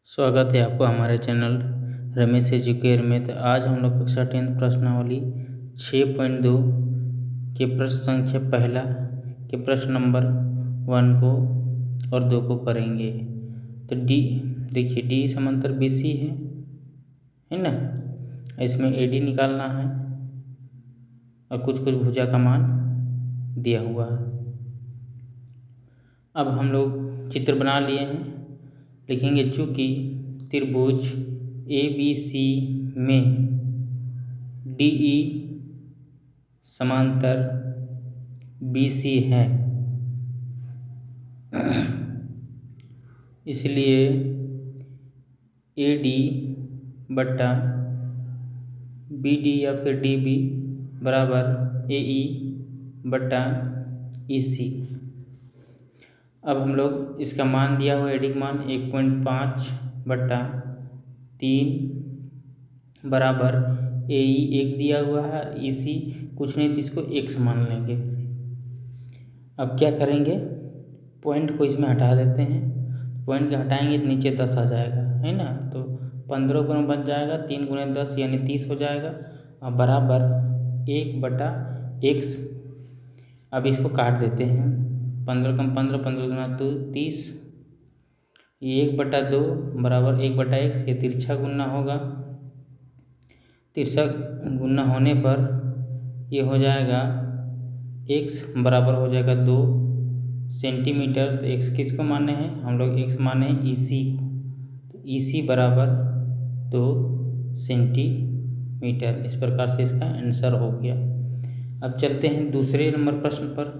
स्वागत है आपको हमारे चैनल रमेश एजुकेयर में। तो आज हम लोग कक्षा 10 प्रश्नावली 6.2 के प्रश्न संख्या पहला के प्रश्न नंबर 1 को और 2 को करेंगे। तो डी देखिए, डी समांतर बीसी है ना। इसमें एडी निकालना है और कुछ कुछ भुजा का मान दिया हुआ है। अब हम लोग चित्र बना लिए हैं। लिखेंगे चूँकि त्रिभुज ABC में DE समांतर BC है, इसलिए AD बटा BD या फिर DB बराबर AE बटा EC। अब हम लोग इसका मान दिया हुआ एडी का मान 1.5 बटा 3 बराबर AE 1 दिया हुआ है, EC कुछ नहीं तो इसको x मान लेंगे। अब क्या करेंगे, पॉइंट को इसमें हटा देते हैं। पॉइंट को हटाएंगे तो नीचे 10 आ जाएगा, है ना। तो 15 गुना बच जाएगा, 3 गुना 10 यानी 30 हो जाएगा और बराबर 1 बटा x। अब इसको काट देते हैं। 15 कम 15, 15 गुना 2 30, 1 बटा 2 बराबर 1 बटा x। ये तिरछा गुना होगा। तिरछा गुना होने पर ये हो जाएगा x बराबर हो जाएगा 2 सेंटीमीटर। तो x किसको माने हैं हम लोग, x माने हैं EC। तो EC बराबर 2 सेंटीमीटर। इस प्रकार से इसका आंसर हो गया। अब चलते हैं दूसरे नंबर प्रश्न पर।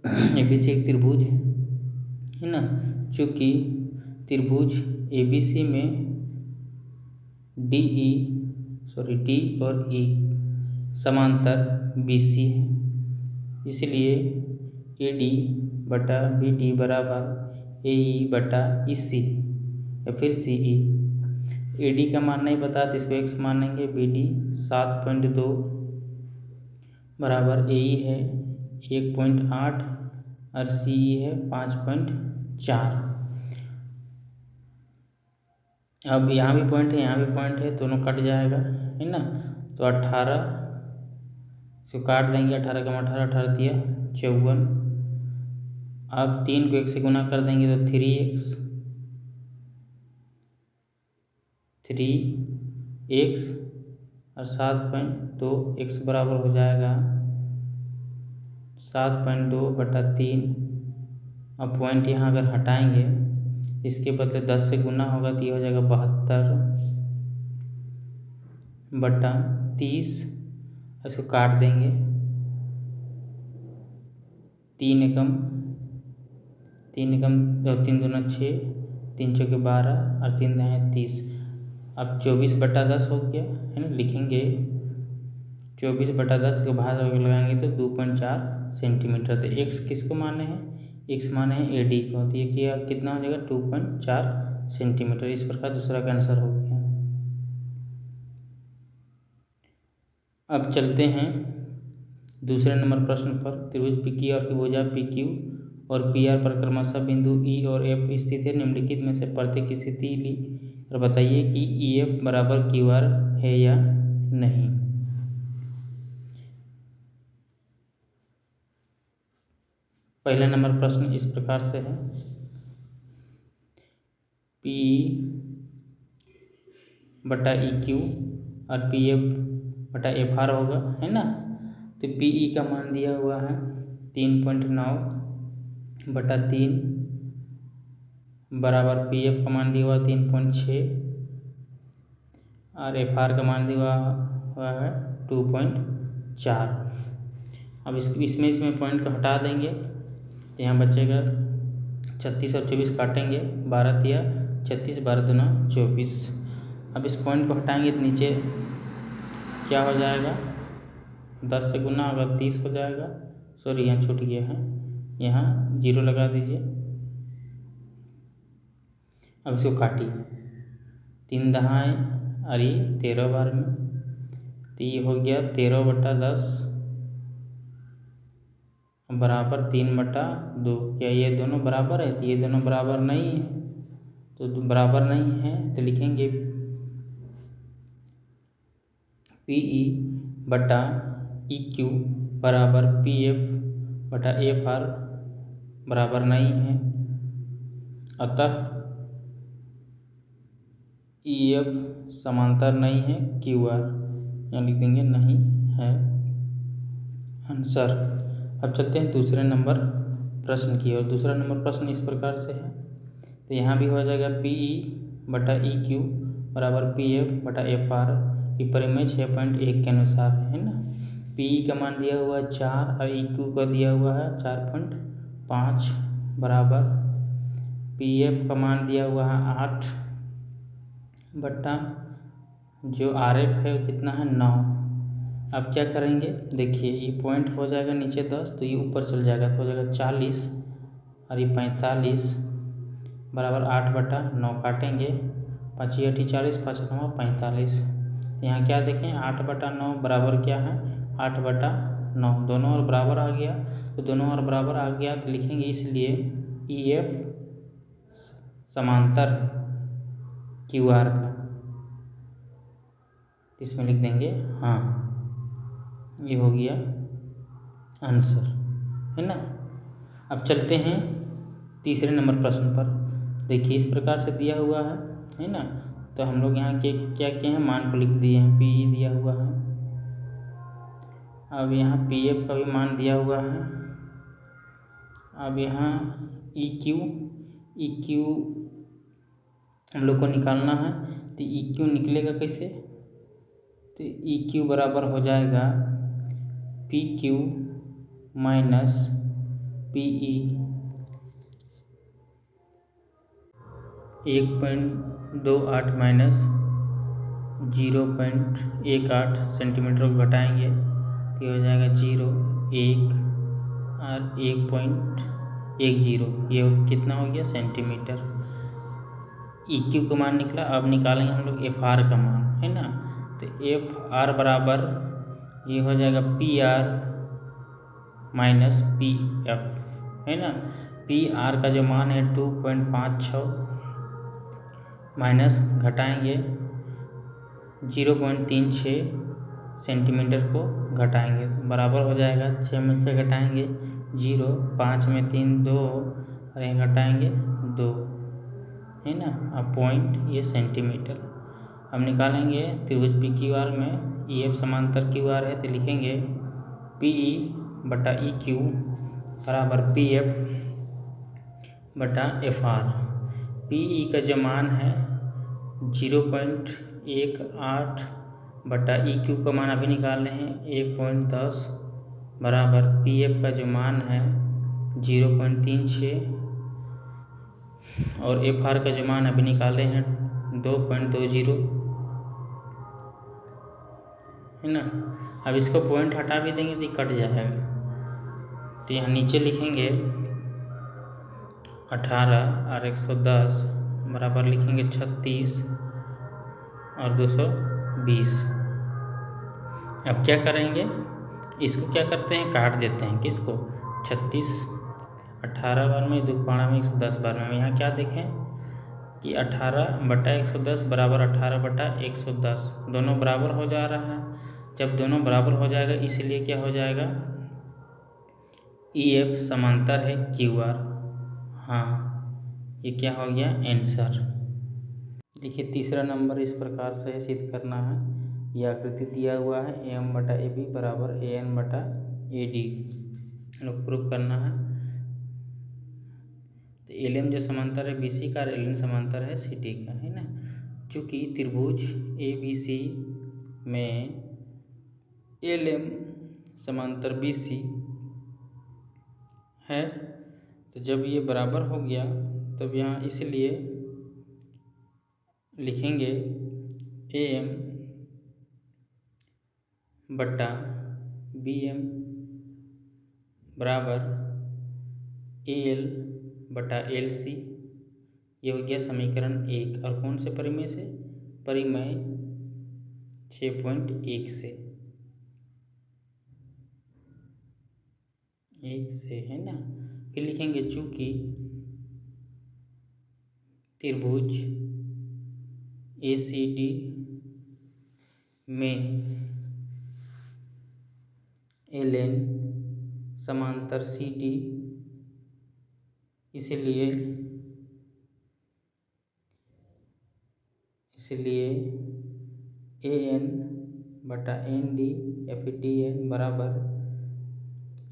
ABC एक त्रिभुज है ना। चूँकि त्रिभुज ABC में D और E समांतर BC है, इसलिए AD बटा BD बराबर AE बटा EC या फिर CE। AD का मान नहीं पता तो इसको x मानेंगे। BD 7.2 बराबर AE है 1.8 और CE है 5.4। अब यहाँ भी पॉइंट है, यहाँ भी पॉइंट है, दोनों कट जाएगा, है ना। तो 18 इसको काट देंगे। 18 कम 18, 18 दिया 54। अब 3 को 1 से गुना कर देंगे तो 3x और 7.2 x बराबर हो जाएगा 7.2 बटा 3। अब पॉइंट यहाँ अगर हटाएंगे, इसके बदले 10 से गुना होगा तो ये हो जाएगा 72 बटा 30। इसको काट देंगे। 3 एकम 3 दूना 6, 3 चौके 12 और 3 दाएँ 30। अब 24 बटा 10 हो गया, है ना। लिखेंगे 24 बटा 10 के भाग लगाएंगे तो 2.4 सेंटीमीटर। तो x किसको माने हैं, x माने हैं AD को। तो ये कितना हो जाएगा 2.4 सेंटीमीटर। इस प्रकार दूसरा का आंसर हो गया। अब चलते हैं दूसरे नंबर प्रश्न पर। त्रिभुज PQR की भुजा PQ और PR पर क्रमशः बिंदु E और F स्थित है। निम्नलिखित में से प्रत्येक स्थिति ली और बताइए कि EF बराबर QR है या नहीं। पहला नंबर प्रश्न इस प्रकार से है, P बटा EQ और PF बटा FR होगा, है ना। तो PE का मान दिया हुआ है 3.9 बटा 3 बराबर PF का मान दिया हुआ 3.6 और FR का मान दिया हुआ है 2.4। अब इसमें पॉइंट को हटा देंगे तो यहाँ बचेगा 36 और 24 काटेंगे, 12 दिया 36, 12 दूना 24। अब इस पॉइंट को हटाएंगे तो नीचे क्या हो जाएगा, 10 से गुना होगा 30 हो जाएगा। सॉरी, यहाँ छूट गया है, यहाँ 0 लगा दीजिए। अब इसको काटिए, 3 दहाएँ और ये 13 बार में, तो ये हो गया 13 बटा 10 बराबर 3 बटा 2। क्या ये दोनों बराबर है, तो ये दोनों बराबर नहीं है। तो बराबर नहीं है तो लिखेंगे पी ई बटा ई क्यू बराबर पी एफ बटा एफ आर बराबर नहीं है। अतः ई एफ समांतर नहीं है क्यू आर, यहाँ लिख देंगे नहीं है आंसर। अब चलते हैं दूसरे नंबर प्रश्न की ओर। दूसरा नंबर प्रश्न इस प्रकार से है, तो यहाँ भी हो जाएगा पी ई बटा ई क्यू बराबर पी एफ बटा एफ आर, ये परिमेय 6.1 के अनुसार है ना। पी ई का मान दिया हुआ है 4 और ई क्यू का दिया हुआ है 4.5 बराबर पी एफ का मान दिया हुआ है 8 बटा जो आर एफ है वो कितना है 9। अब क्या करेंगे, देखिए ये पॉइंट हो जाएगा नीचे 10 तो ये ऊपर चल जाएगा तो हो जाएगा 40 और ये 45 बराबर 8 बटा 9 काटेंगे, 5 8 40 5 9 45। यहाँ क्या देखें 8 बटा 9 बराबर क्या है 8 बटा 9, दोनों और बराबर आ गया, तो दोनों और बराबर आ गया तो लिखेंगे इसलिए ई एफ समांतर क्यू आर का, इसमें लिख देंगे हाँ, ये हो गया आंसर है ना। अब चलते हैं तीसरे नंबर प्रश्न पर। देखिए इस प्रकार से दिया हुआ है ना, तो हम लोग यहाँ के क्या किए हैं मान को लिख दिए हैं, पी ई दिया हुआ है, अब यहाँ पी एफ का भी मान दिया हुआ है, अब यहाँ ई क्यू हम लोग को निकालना है, तो ई क्यू निकलेगा कैसे, तो ई क्यू बराबर हो जाएगा P Q minus P E 1.28 minus 0.18 centimetre को घटाएंगे तो ये हो जाएगा 0 1 और 1.10, ये कितना हो गया सेंटीमीटर। ई क्यू का मान निकला, अब निकालेंगे हम लोग एफ आर का मान है ना, तो एफ आर बराबर ये हो जाएगा P R minus P F है ना। पी आर का जो मान है 2.56 माइनस घटाएंगे 0.36 सेंटीमीटर को घटाएंगे, बराबर हो जाएगा 6 में 6 घटाएंगे 0, 5 में 3 2 और यहाँ घटाएंगे 2 है ना। अब पॉइंट ये सेंटीमीटर। अब निकालेंगे त्रिभुज पी क्यू आर में ई एफ समांतर क्यू आर है, तो लिखेंगे पी ई बटा ई क्यू बराबर पी एफ बटा एफ आर। पी ई का जो मान है 0.18 बटा ई क्यू का मान अभी निकाल रहे हैं 1.10 बराबर पी एफ का जो मान है 0.36 और एफ आर का जो मान अभी निकाल रहे हैं 2.20 है ना। अब इसको पॉइंट हटा भी देंगे तो कट जाएगा, तो यहाँ नीचे लिखेंगे 18 और 110 बराबर लिखेंगे 36 और 220। अब क्या करेंगे, इसको क्या करते हैं काट देते हैं, किसको 36 18 बार में 2 पाड़ा में 110 बार में। यहाँ क्या देखें कि 18 बटा 110 बराबर 18 बटा 110, दोनों बराबर हो जा रहा है। जब दोनों बराबर हो जाएगा इसलिए क्या हो जाएगा ई एफ समांतर है क्यू आर। हाँ ये क्या हो गया आंसर। देखिए तीसरा नंबर इस प्रकार से सिद्ध करना है, यह आकृति दिया हुआ है ए एम बटा ए बी बराबर ए एन बटा ए डी, लोग प्रूफ करना है। तो एल एम जो समांतर है बी सी का, एल एन समांतर है सी डी का है ना। चूँकि त्रिभुज ए बी सी में एल एम समांतर बी सी है, तो जब ये बराबर हो गया तब यहाँ इसलिए लिखेंगे ए एम बटा बी एम बराबर ए एल बटा एल सी, ये हो गया समीकरण 1। और कौन से परिमेय से, परिमेय 6.1 से, 1 से है ना। फिर लिखेंगे चूँकि त्रिभुज ACD में LN समांतर CD, इसलिए AN बटा ND या फिर DN बराबर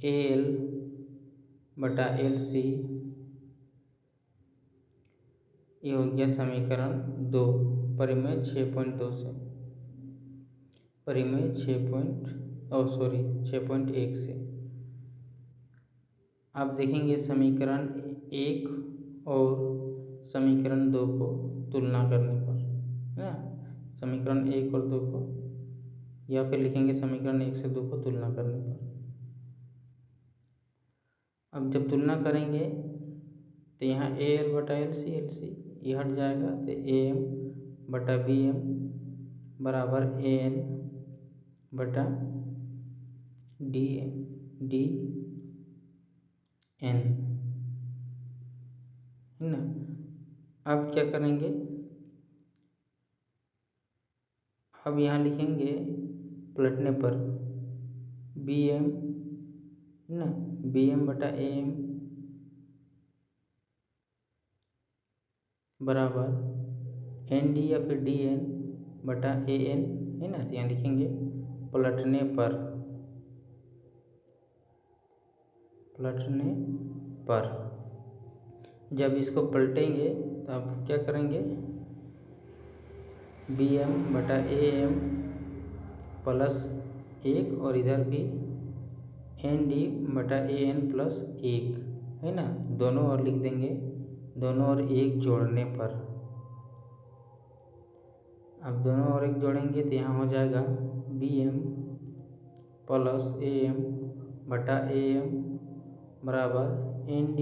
AL बटा LC। ये हो गया समीकरण 2 परिमेय 6.2 से, परिमेय 6.1 से। आप देखेंगे समीकरण 1 और समीकरण 2 को तुलना करने पर, है ना, समीकरण 1 और 2 को, या फिर लिखेंगे समीकरण 1 से 2 को तुलना करने पर। अब जब तुलना करेंगे तो यहाँ AL बटा LC ये हट जाएगा, तो AM बटा BM बराबर AN बटा DN, है ना। अब क्या करेंगे, अब यहाँ लिखेंगे पलटने पर BM, है ना, BM बटा AM बराबर ND या फिर DN बटा AN, है ना। तो यहाँ लिखेंगे पलटने पर जब इसको पलटेंगे तो आप क्या करेंगे, BM बटा AM प्लस 1 और इधर भी ND बटा AN प्लस 1, है ना, दोनों ओर लिख देंगे, दोनों ओर 1 जोड़ने पर। अब दोनों ओर 1 जोड़ेंगे तो यहाँ हो जाएगा BM प्लस AM बटा AM बराबर ND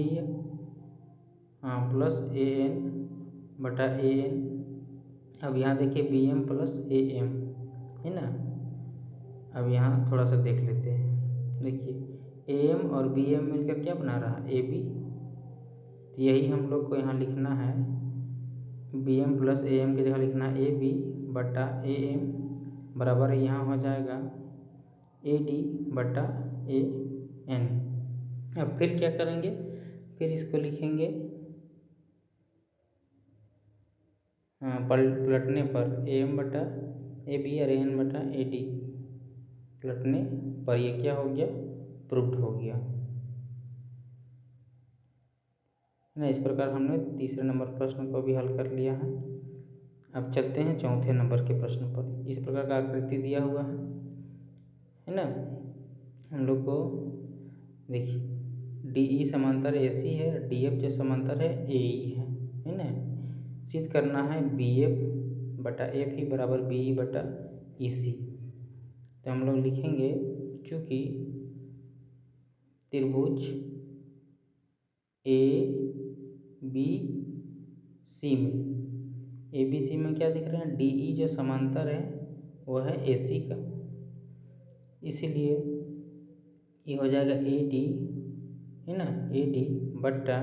प्लस AN बटा AN। अब यहाँ देखिए BM प्लस AM, है ना। अब यहाँ थोड़ा सा देख लेते हैं, देखिए AM और BM मिलकर क्या बना रहा है, AB। तो यही हम लोग को यहाँ लिखना है, BM प्लस AM की जगह लिखना है AB बटा AM बराबर यहाँ हो जाएगा AD बटा AN। अब फिर क्या करेंगे, फिर इसको लिखेंगे पलटने पर AM बटा AB और AN बटा AD, पलटने पर ये क्या हो गया, प्रूव्ड हो गया ना। इस प्रकार हमने तीसरे नंबर प्रश्न को भी हल कर लिया है। अब चलते हैं चौथे नंबर के प्रश्न पर। इस प्रकार का आकृति दिया हुआ है ना। हम लोग को देखिए DE समांतर AC है, DF जो समांतर है AE है ना। सिद्ध करना है BF बटा FE बराबर BE बटा EC। तो हम लोग लिखेंगे, चूँकि त्रिभुज ABC में क्या दिख रहा है, DE जो समांतर है वो है AC का, इसलिए ये हो जाएगा AD, है ना, AD बटा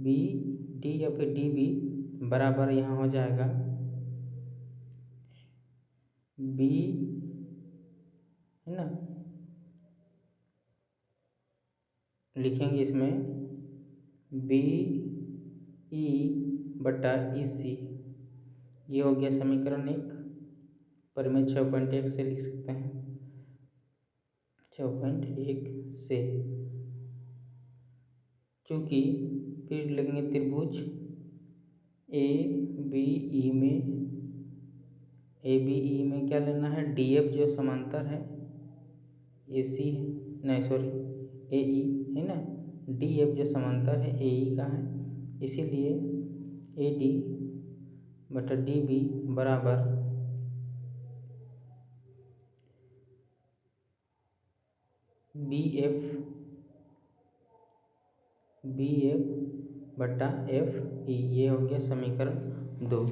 BD या फिर DB बराबर यहाँ हो जाएगा B, है ना, लिखेंगे इसमें BE बटा EC। ये हो गया समीकरण 1, परिमेय 6.1 से लिख सकते हैं, 6.1 से। चूँकि फिर लेंगे त्रिभुज ABE में क्या लेना है, DF जो समांतर है AC है, नहीं सॉरी AE है ना, DF जो समांतर है AE का है, इसीलिए AD बटा DB बराबर BF बटा FE। ये हो गया समीकरण 2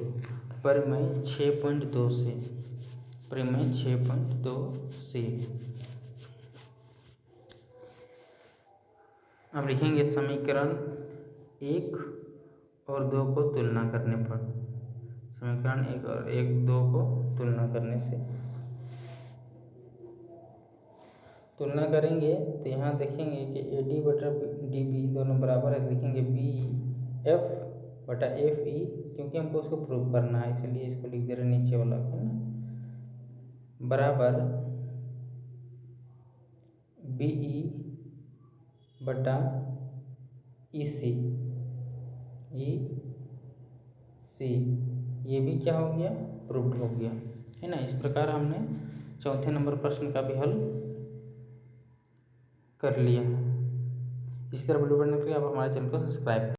परिमेय 6.2 से, परिमेय 6.2 से। अब लिखेंगे समीकरण 1 और 2 को तुलना करने पर, समीकरण 1 और 1-2 को तुलना करने से तुलना करेंगे तो यहाँ देखेंगे कि AD बटा DB दोनों बराबर है, लिखेंगे BF बटा FE, क्योंकि हमको उसको प्रूव करना है इसलिए इसको लिख दे रहे नीचे वाला, है ना, बराबर BE बटा EC, ये भी क्या हो गया, प्रूव्ड हो गया, है ना। इस प्रकार हमने चौथे नंबर प्रश्न का भी हल कर लिया है। इसी तरह वीडियो बनने के लिए आप हमारे चैनल को सब्सक्राइब